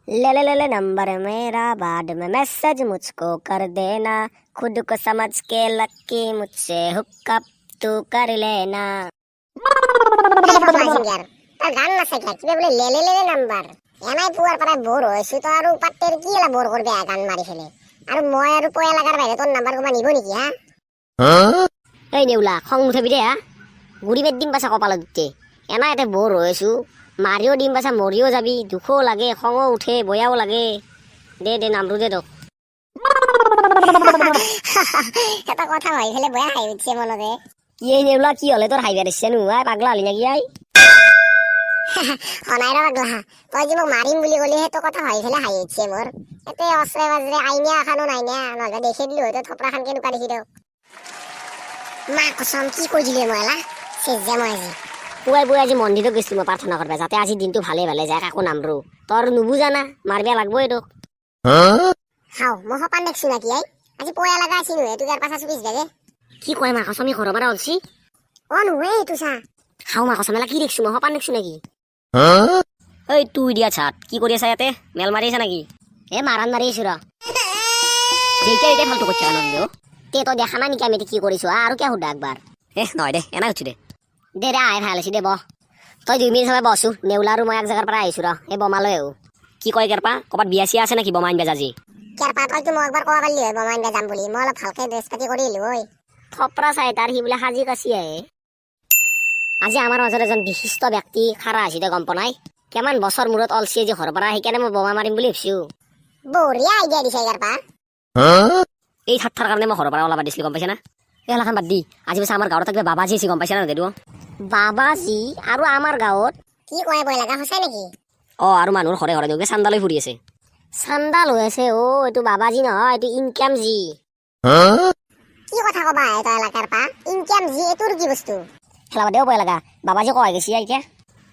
ले ले ले ले नंबर मेरा बाद में मैसेज मुझको कर देना खुद को समझ के लक्की मुझसे हुक्कअप तू कर लेना। তাৰ গান নাছে কিবা বোলে লেলে লেলে নাম্বাৰ এনাই পুৱাৰ পৰা বৰ হৈছো তো আৰু পাত্তেৰ কি এলা বৰ কৰবে গান মাৰি ফেলে আৰু মই আৰু পয়া লাগাৰ বাহিৰে তোৰ নাম্বাৰ কবা নিব নেকি হা এই নেউলা খং উঠাবি দে হা গুড়ি বেদ দিম পাছা কপালত দিতে এনাই এতে বৰ হৈছো মাৰিও দিম পাছা মৰিও যাবি দুখো লাগে খঙো উঠে বয়াও লাগে দে দে নামটো দে তোক এটা কথা ভাবি ফেলে বয়া হাঁহি উঠছে মনতে এই নেউলা কি হলে তোৰ হাঁহিবা দিছে নো পাগলা হলি নেকি আই হনাই ৰ পাগলা তই যে মোক মাৰিম বুলি কলি সেইটো কথা ভাবি ফেলে হাঁহি উঠছে মোৰ এতে অস্ত্ৰে বাজৰে আইনিয়া এখানো নাই না নহলে দেখি দিলো হয়তো থপৰাখান কেনেকুৱা দেখি দিওঁ মা কসম কি কৈ দিলে মই এলা চেজ যে মই আজি পুৱাই পুৱাই আজি মন্দিৰত গৈছিলো মই প্ৰাৰ্থনা কৰিব যাতে আজি দিনটো ভালে ভালে যায় কাকো নামৰো তোৰ নুবুজা না মাৰিবা লাগবই তোক হাও মই সপান দেখছো নাকি আই আজি পয়া লাগা আছিলো হে তোৰ পাছা চুপিছ দে কি কয় মা কসম ঘৰৰ পৰা ওলছি অ নুৱে এইটো চা খাও মা কসম কি দেখছো মই সপান দেখছো নেকি ঐ তুই দিয়া ছাত কি কৰি আছা ইয়াতে মেল মাৰি আছা নেকি এ মাৰান মাৰি আছো ৰ যেইটা এতিয়া ফালতু করছে আনন্দ তে তো দেখা না নাকি আমি কি করিছো আর কে হুডা একবার নয় দে এনা হচ্ছে দে দে আয় ভাল আছি দে ব তই 2 মিনিট সময় বসু নেউলা আৰু মই এক জায়গাৰ পৰা আহিছো ৰ এই বমালৈ কি কয় কেৰপা কবাত বিয়া চিয়া আছে নেকি বমা আনবে আজি কেৰপা তই তো মই একবাৰ কবা পাৰলি হয় বমা আনবে যাম বুলি মই অলপ ভালকে ড্ৰেছ পাতি কৰি আহিলো ঐ থপৰা চাই তাৰ হি বোলে সাজি কাছি আহে আজি আমাৰ মাজত এজন বিশিষ্ট ব্যক্তি খাৰা আছে দে গম পনাই কেমান বছৰ মূৰত অলছি যে ঘৰৰ পৰা সেইকাৰণে মই বমা মাৰিম বুলি ভাবিছো বঢ়িয়া আইডিয়া দিছে কেৰপা এই ঠাট্টাৰ কাৰণে মই ঘৰৰ পৰা ওলাব দিছিলো গম পাইছা না এলাখান বাদ দি আজি পিছে আমাৰ গাঁৱত থাকিলে বাবাজী আছে গম পাইছা না দেদু বাবাজী আৰু আমাৰ গাঁৱত কি কয় বই লাগা সঁচাই নেকি আৰু মানুহৰ ঘৰে ঘৰে দেউকে চান্দা লৈ ফুৰি আছে চান্দা লৈ আছে এইটো বাবাজী নহয় এইটো ইনকাম জি কি কথা কবা হে তই এলা কেৰপা ইনকাম জি এটোৰ কি বস্তু খেলাব দেও পয় লাগা বাবাজী কয় গেছি এতিয়া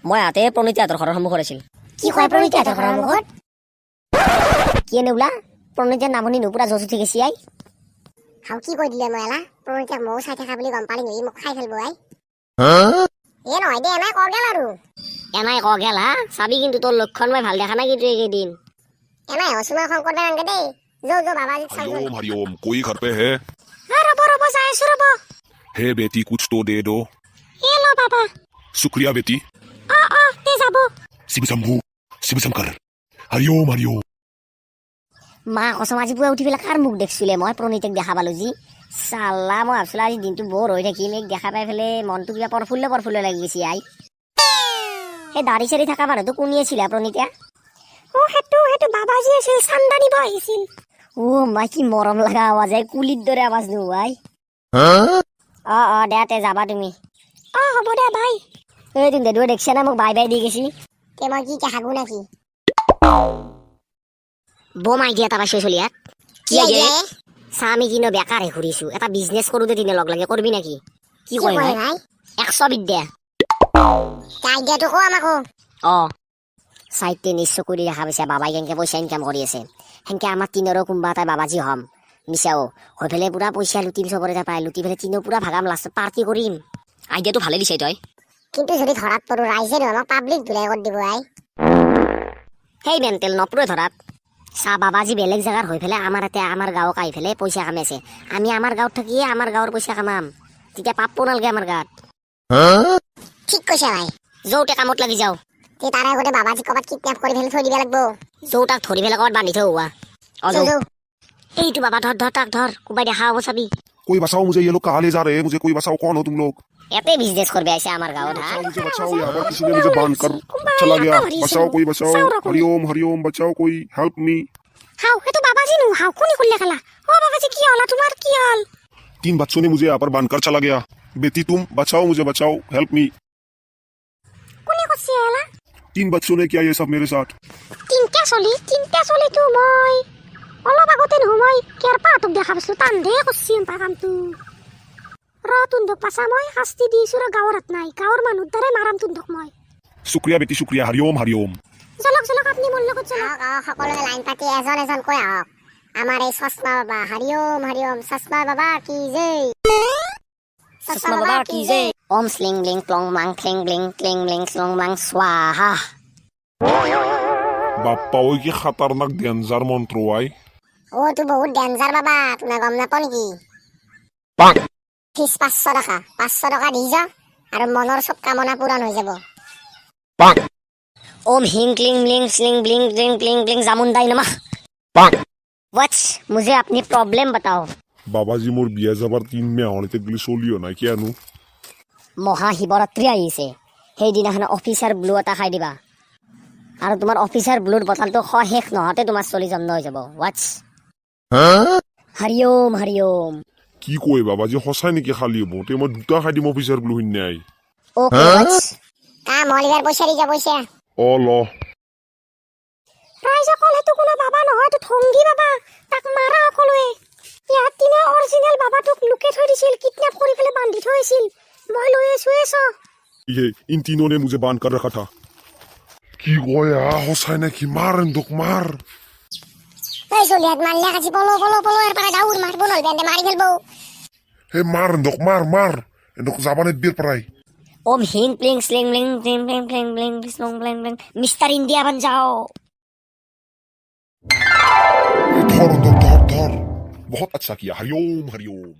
মই হাতে প্ৰণিতাহঁতৰ ঘৰৰ সন্মুখত আছিল কি কয় প্ৰণিতাহঁতৰ ঘৰৰ সন্মুখত কি নেউলা প্ৰণিতাৰ নাম শুনি নুপুৰা জজ উঠি গেছি আই হাও কি কৈ দিলে মই এলা প্ৰণিতাক মৌ চাই থাকা বুলি গম পালি নি মোক খাই ফেলব আই এ নহয় দে এনাই ক গেল আৰু এনাই ক গেল হা চাবি কিন্তু তোৰ লক্ষণ মই ভাল দেখা নাই কিন্তু এইকেইদিন এনাই হসুমা খংকৰ দে আনগে দেই जो जो बाबाजी हरिओम हरिओम कोई घर पे है रबो रबो जाए रबो हे बेटी कुछ तो दे दो ये लो बाबा शुक्रिया बेटी आ ते जाबो शिव शंकर हरिओम हरिओम মা কসম আজি পুৱা উঠি পেলাই কাৰ মুখ দেখছিলে মই প্ৰণিতক দেখা পালো যি চাল্লা মই ভাবছিলো আজি দিনটো বৰ হৈ থাকিম এক দেখা পাই পেলাই মনটো কিবা পৰফুল্ল লাগি গৈছে আই সেই দাড়ি চাৰি থকা মানুহটো কোনি আছিলে প্ৰণিতা ও হেতু বাবাজি আছিল চান্দা নিব আহিছিল মাই কি মৰম লগা আৱাজ আই কুলিৰ দৰে আৱাজ নোৱাই দে যাবা তুমি হ'ব দে ভাই এই তুমি দেদুৱে দেখিছা না মোক বাই বাই দি গেছি তে মই কি কাহাগু নাকি বোম আইডিয়া এটা পাইছে চলিয়াত কি আইডিয়া আমি কিনো বেকাৰে ঘূৰিছো এটা বিজনেছ কৰোঁতে দিনে লগ লাগে কৰবি নেকি কি কয় ভাই 100 বিদ্যা আইডিয়াটো কো আমাকো চাইতে নিশ্চয় কৰি দেখা পাইছে বাবাই কেনেকে পইচা ইনকাম কৰি আছে সেনেকে আমাৰ তিনৰো কোনোবা এটা বাবাজী হ'ম মিছাও হৈ পেলাই পুৰা পইচা লুটিম চবৰে এটা পাই লুটি পেলাই তিনো পুৰা ভাগাম লাষ্টত পাৰ্টি কৰিম আইডিয়াটো ভালে দিছে তই কিন্তু যদি ধৰাত পৰো ৰাইজে আমাক পাব্লিক ধুলাই কৰি দিব আই সেই মেণ্টেল নপৰে ধৰাত চা বাবাজী বেলেগ জাগাৰ হৈ পেলাই আমাৰ ইয়াতে আমাৰ গাঁৱক আহি পেলাই পইচা কামাইছে আমি আমাৰ গাঁৱত থাকিয়ে আমাৰ গাঁৱৰ পইচা কামাম তেতিয়া পাপ নালগে আমাৰ গাত ঠিক কৈছা ভাই যৌতে কামত লাগি যাও তে তাৰে আগতে বাবাজী কবাত কিডনেপ কৰি ফেলে থৈ দিব লাগব যৌতাক ধৰি পেলাই কবাত বান্ধি থৈ হোৱা এইটো বাবা ধৰ তাক ধৰ কোবাই দেখা হ'ব চাবি कोई बचाओ मुझे ये लोग कहाँ ले जा रहे हैं मुझे कोई बचाओ कौन हो तुम लोग এতে বিজনেস করবে আইছে আমার গাঁৱত मुझे बचाओ यहाँ पर किसी ने मुझे बांध कर चला गया बचाओ कोई बचाओ हरिओम हरिओम बचाओ कोई हेल्प मी হাও হেতু বাবাজী নো হাও কোনি খুললে খেলা ও বাবাজী কি হল তোমার কি হল 3 बच्चों ने मुझे यहाँ पर बांध कर चला गया बेटी तुम बचाओ मुझे बचाओ हेल्प मी কোনি কছি এলা 3 बच्चों ने किया ये सब मेरे साथ তিনটা চলি তো মই অলপ আগতে নহয় কেৰপা তোক দেখা পাইছো তান্দে কছি কামটো তুন্দক পাছা মই শাস্তি দিছো গাঁৱত নাই গাঁৱৰ মানুহ দ্বাৰাই মাৰাম তুন্দক মই शुक्रिया बेटी शुक्रिया हरिओम हरिओम জলক আপনি মোৰ লগত জলক সকলোৱে লাইন পাতি এজন কৈ আহক আমাৰ এই চশমা বাবা হৰিওম চশমা বাবা কি জয় চশমা বাবা কি জয় ওম স্লিং লিং প্লং মাং ক্লিং ব্লিং ক্লিং ব্লিং স্লং মাং স্বাহা বাপ্পা ওই কি খাতারনাক ডেঞ্জার মন্ত্র আই অ' তো বহুত ডেঞ্জাৰ বাবা, তোমাৰ গম নাপাওঁ নেকি? ফিজ 500 টকা, 500 টকা দি যা আৰু মনৰ চব কামনা পূৰণ হৈ যাব। ओम हिंग क्लिंग ब्लिंग स्लिंग ब्लिंग ब्लिंग ब्लिंग ब्लिंग जामुंदाई नमः। वत्स, मुझे अपनी प्रॉब्लम बताओ। বাবাজি মোর বিয়া যাবার 3 মাহ হনিতে গুলি চলিও নাই কেনো মহাশিৱৰাত্ৰি আহিছে, সেইদিনাখন অফিচাৰ ব্লু এটা খাই দিবা আৰু তোমাৰ অফিচাৰ ব্লুৰ বটলটো শেষ নহওঁতে তোমাৰ চলি জন্ম হৈ যাব। ৱাটছ হৰিওম হৰিওম। কি কয় বাবাজি সঁচাই নেকি খালি হব তে মই দুটা খাই দিম অফিচাৰ ব্লু নাই অ'কে ৱাটছ। মলিবাৰ পইচা দি যা পইচা। অ ল ৰাইজে অকল সেইটো কোনো বাবা নহয়, এইটো ঠংগী বাবা, তাক মাৰা সকলোৱে। ইয়াত দিনা অৰিজিনেল বাবাটোক লুকে থৈ দিছিল, কিডনেপ কৰি পেলাই বান্ধি থৈ আছিল। মই লৈ আছো ये इन तीनों ने मुझे बांध कर रखा था কি কয় সঁচাই নাকি মাৰ এন্দক মাৰ এই চলিয়াত মাৰলে কাছি পলো পলো পলো এৰ পাৰে দাউৰ মাৰবো নল বেন্দে মাৰি ফেলবো। হে মাৰ এন্দক মাৰ এন্দক জাবানে বিয়ের পারাই ओम हिंग प्लिंग स्लिंग ब्लिंग ब्लिंग ब्लिंग ब्लिंग ब्लिंग स्लोंग ब्लिंग ब्लिंग मिस्टर इंडिया बन जाओ। धर बहुत अच्छा किया हरिओम हरिओम